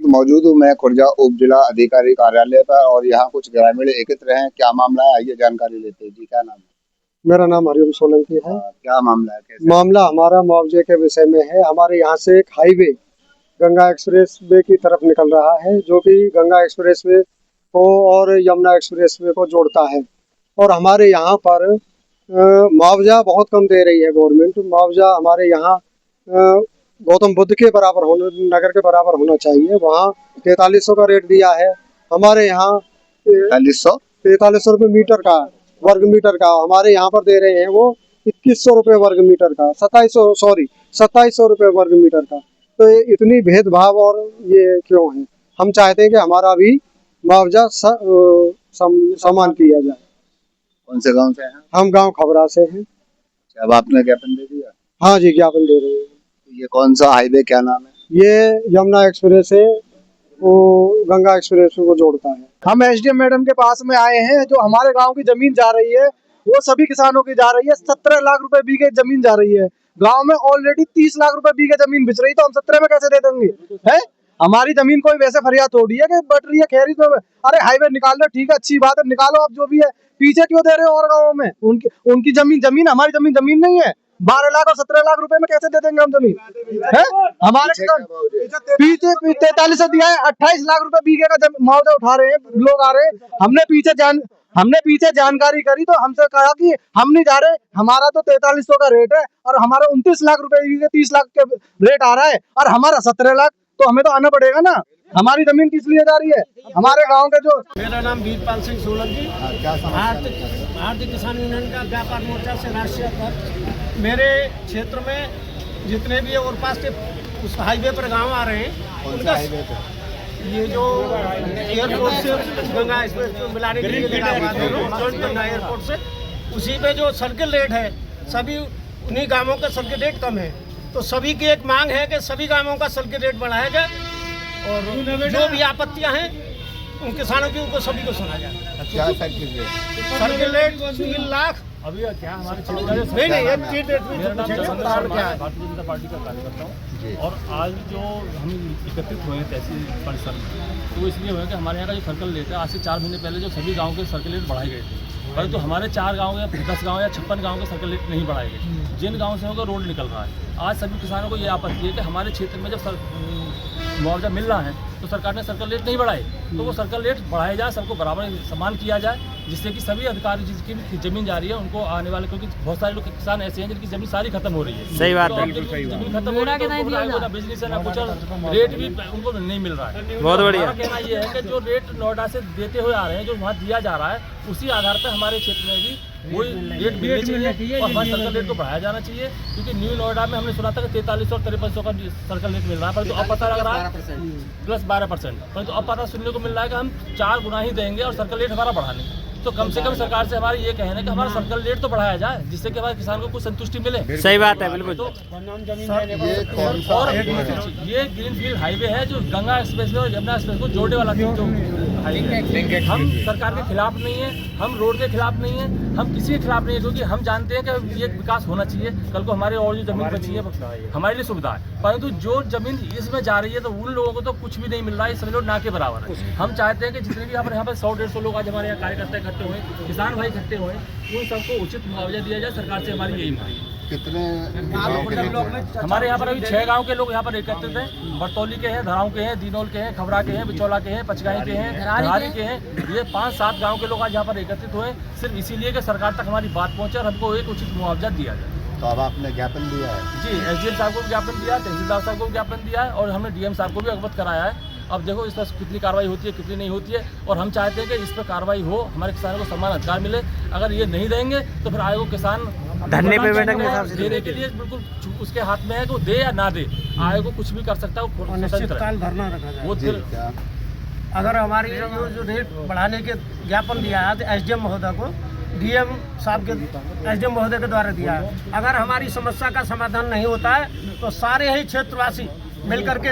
मौजूद हूँ मैं खुर्जा उप जिला अधिकारी कार्यालय पर और यहाँ कुछ ग्रामीण एकत्र हैं। क्या मामला है, आइए जानकारी लेते हैं। जी क्या नाम है? मेरा नाम हरिओम सोलंकी है। क्या मामला है, कैसे? मामला हमारा मुआवजे के विषय में है। हमारे यहाँ से एक हाईवे गंगा एक्सप्रेस वे की तरफ निकल रहा है, जो कि गंगा एक्सप्रेस वे को और यमुना एक्सप्रेस वे को जोड़ता है। और हमारे यहाँ पर मुआवजा बहुत कम दे रही है गवर्नमेंट। मुआवजा हमारे यहाँ गौतम बुद्ध के बराबर नगर के बराबर होना चाहिए। वहाँ 4300 का रेट दिया है। हमारे यहाँ 4300 रुपये मीटर का, वर्ग मीटर का। हमारे यहाँ पर दे रहे हैं वो 2100 रुपये वर्ग मीटर का, 2700 रुपये वर्ग मीटर का। तो ये इतनी भेदभाव और ये क्यों है? हम चाहते हैं कि हमारा भी मुआवजा समान किया जाए। कौन से गांव से हैं? हम गांव खबरा से हैं। अब आपने ज्ञापन दे दिया? हाँ जी, ज्ञापन दे रहे हैं। ये कौन सा हाईवे, क्या नाम है? ये यमुना एक्सप्रेस है, वो गंगा एक्सप्रेस को जोड़ता है। हम एसडीएम मैडम के पास में आए हैं। जो हमारे गांव की जमीन जा रही है वो सभी किसानों की जा रही है। 17 लाख रुपए बीघे जमीन जा रही है। गांव में ऑलरेडी 30 लाख रुपए बीघे जमीन बिच रही, तो हम 17 में कैसे दे देंगे? है हमारी जमीन कोई वैसे फरियाद थोड़ी है कि बट रही है खैरी। तो अरे हाईवे निकाल लो, ठीक है, अच्छी बात है, निकालो आप जो भी है। पीछे क्यों दे रहे हो? और गाँव में उनकी जमीन, हमारी जमीन नहीं है। 12 लाख और 17 लाख रुपए में कैसे दे देंगे हम जमीन? है हमारे पीछे 43 दिया है। 28 लाख रुपए बीघे का मुआवजा उठा रहे हैं लोग आ रहे हैं। हमने पीछे जानकारी करी तो हमसे कहा कि हम नहीं जा रहे, हमारा तो 4300 का रेट है और हमारा 29 लाख रुपए बीघे 30 लाख के रेट आ रहा है और हमारा 17 लाख, तो हमें तो आना पड़ेगा ना। हमारी जमीन किस लिए जा रही है? हमारे गांव के जो। मेरा नाम वीरपाल सिंह सोलंकी, आर्थिक किसान यूनियन का व्यापार मोर्चा से राष्ट्रीय अध्यक्ष। मेरे क्षेत्र में जितने भी और पास के उस हाईवे पर गांव आ रहे हैं, उनका ये जो एयरपोर्ट से गंगा एक्सप्रेस को मिलाने के लिए गंगा एयरपोर्ट से, उसी पे जो सर्किल रेट है, सभी उन्हीं गांवों का सर्किल रेट कम है। तो सभी की एक मांग है कि सभी गांवों का सर्किल रेट बढ़ाया जाए और जो भी आपत्तियां हैं उन किसानों की उनको सभी को सुना जाए। क्या सर्किल रेट 3 लाख अभी क्या हमारे नहीं भारतीय जनता पार्टी का कार्यकर्ता हूँ। और आज जो हम एकत्रित हुए हैं तहसील परिसर में, तो इसलिए हुआ कि हमारे यहाँ का जो सर्कल रेट है, आज से 4 महीने पहले जो सभी गाँव के सर्कल रेट बढ़ाए गए थे, परंतु तो हमारे 4 गाँव या 10 गाँव या 56 गाँव के सर्कल रेट नहीं बढ़ाए गए। जिन गाँव से होकर रोड निकल रहा है, आज सभी किसानों को ये आपत्ति है कि हमारे क्षेत्र में जब मुआवजा मिल रहा है तो सरकार ने सर्कल रेट नहीं बढ़ाए, तो वो सर्कल रेट बढ़ाया जाए, सबको बराबर समान किया जाए, जिससे कि सभी अधिकारी जिसकी भी जमीन जा रही है उनको आने वाले, क्योंकि बहुत सारे लोग किसान ऐसे हैं जिनकी जमीन सारी खत्म हो रही है। सही बात है, जमीन खत्म हो रही है तो ना बिजनेस है ना कुछ, रेट भी उनको नहीं मिल रहा है। बहुत बढ़िया। कहना ये है कि जो रेट नोएडा से देते हुए आ रहे हैं, जो वहाँ दिया जा रहा है, उसी आधार पर हमारे क्षेत्र में भी वही रेट मिलने चाहिए और हमारे सर्कल रेट को बढ़ाया जाना चाहिए। क्योंकि न्यू नोएडा में हमने सुना था कि 4300 और 5300 का सर्कल रेट मिल रहा है, परंतु अब पता लग रहा है प्लस 12%, परंतु अब पता सुनने को मिल रहा है कि हम 4 गुना ही देंगे और सर्कल रेट हमारा बढ़ा लेंगे। तो कम से कम सरकार से हमारी ये कहना है कि हमारा सर्कल रेट तो बढ़ाया जाए, जिससे कि हमारे किसान को कुछ संतुष्टि मिले। सही बात है, बिल्कुल। तो और ये ग्रीनफील्ड हाईवे है जो गंगा एक्सप्रेस और यमुना एक्सप्रेस को जोड़ने वाला जो हम सरकार के खिलाफ नहीं है, हम रोड के खिलाफ नहीं है, हम किसी के खिलाफ नहीं है, क्योंकि हम जानते हैं कि ये विकास होना चाहिए। कल को हमारे और जो जमीन बची है हमारे लिए सुविधा है, परंतु जो जमीन इसमें जा रही है तो उन लोगों को तो कुछ भी नहीं मिल रहा है, सभी लोग ना के बराबर है। हम चाहते हैं कि जितने भी यहाँ पर 100-150 लोग आज हमारे यहाँ कार्यकर्ता इकट्ठे हुए, किसान भाई इकट्ठे हुए, उन सबको उचित मुआवजा दिया जाए। सरकार से हमारी यही मांग है। कितने हमारे यहाँ पर अभी 6 गांव के लोग यहाँ पर एकत्रित हैं। बरतौली के हैं, धराव के हैं, दीनोल के हैं, खबरा के हैं, बिचौला के हैं, पचगाई के हैं, धरारी के हैं। ये 5-7 गांव के लोग आज यहाँ पर एकत्रित हुए, सिर्फ इसीलिए कि सरकार तक हमारी बात पहुँचे और हमको एक उचित मुआवजा दिया जाए। तो अब आपने ज्ञापन दिया है? जी, एसडीएम साहब को भी ज्ञापन दिया है, तहसीलदार साहब को भी ज्ञापन दिया है और हमने डीएम साहब को भी अवगत कराया है। अब देखो इस पर कितनी कार्रवाई होती है, कितनी नहीं होती है, और हम चाहते हैं कि इस पर कार्रवाई हो, हमारे किसानों को समान अधिकार मिले। अगर ये नहीं देंगे तो फिर आयोग किसान धरने पे बैठेंगे हिसाब से देने के लिए बिल्कुल उसके हाथ में है कि वो दे या ना दे, आयोग को कुछ भी कर सकता है। वो धरना रखा जाए। वो फिर अगर हमारी जो रेट बढ़ाने के ज्ञापन दिया है एसडीएम महोदय को, डीएम साहब के एसडीएम महोदय के द्वारा दिया है, अगर हमारी समस्या का समाधान नहीं होता है तो सारे ही क्षेत्रवासी मिलकर के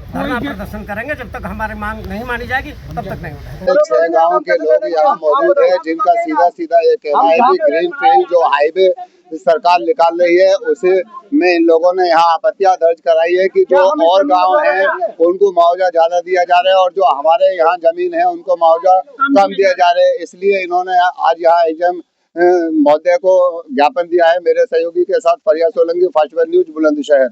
धरना प्रदर्शन करेंगे। जब तक हमारी मांग नहीं मानी जाएगी तब तक नहीं उठाएंगे। 6 गाँव के लोग यहाँ मौजूद है, जिनका सीधा सीधा ये कहना है कि ग्रीन फील्ड जो हाईवे सरकार निकाल रही है उसे में इन लोगों ने यहाँ आपत्तियां दर्ज कराई है कि जो और गांव हैं उनको मुआवजा ज्यादा दिया जा रहा है और जो हमारे यहाँ जमीन है उनको मुआवजा कम दिया जा रहा है। इसलिए इन्होंने आज यहाँ एसडीएम महोदय को ज्ञापन दिया है। मेरे सहयोगी के साथ फरिया सोलंकी, फर्स्ट न्यूज, बुलंदशहर।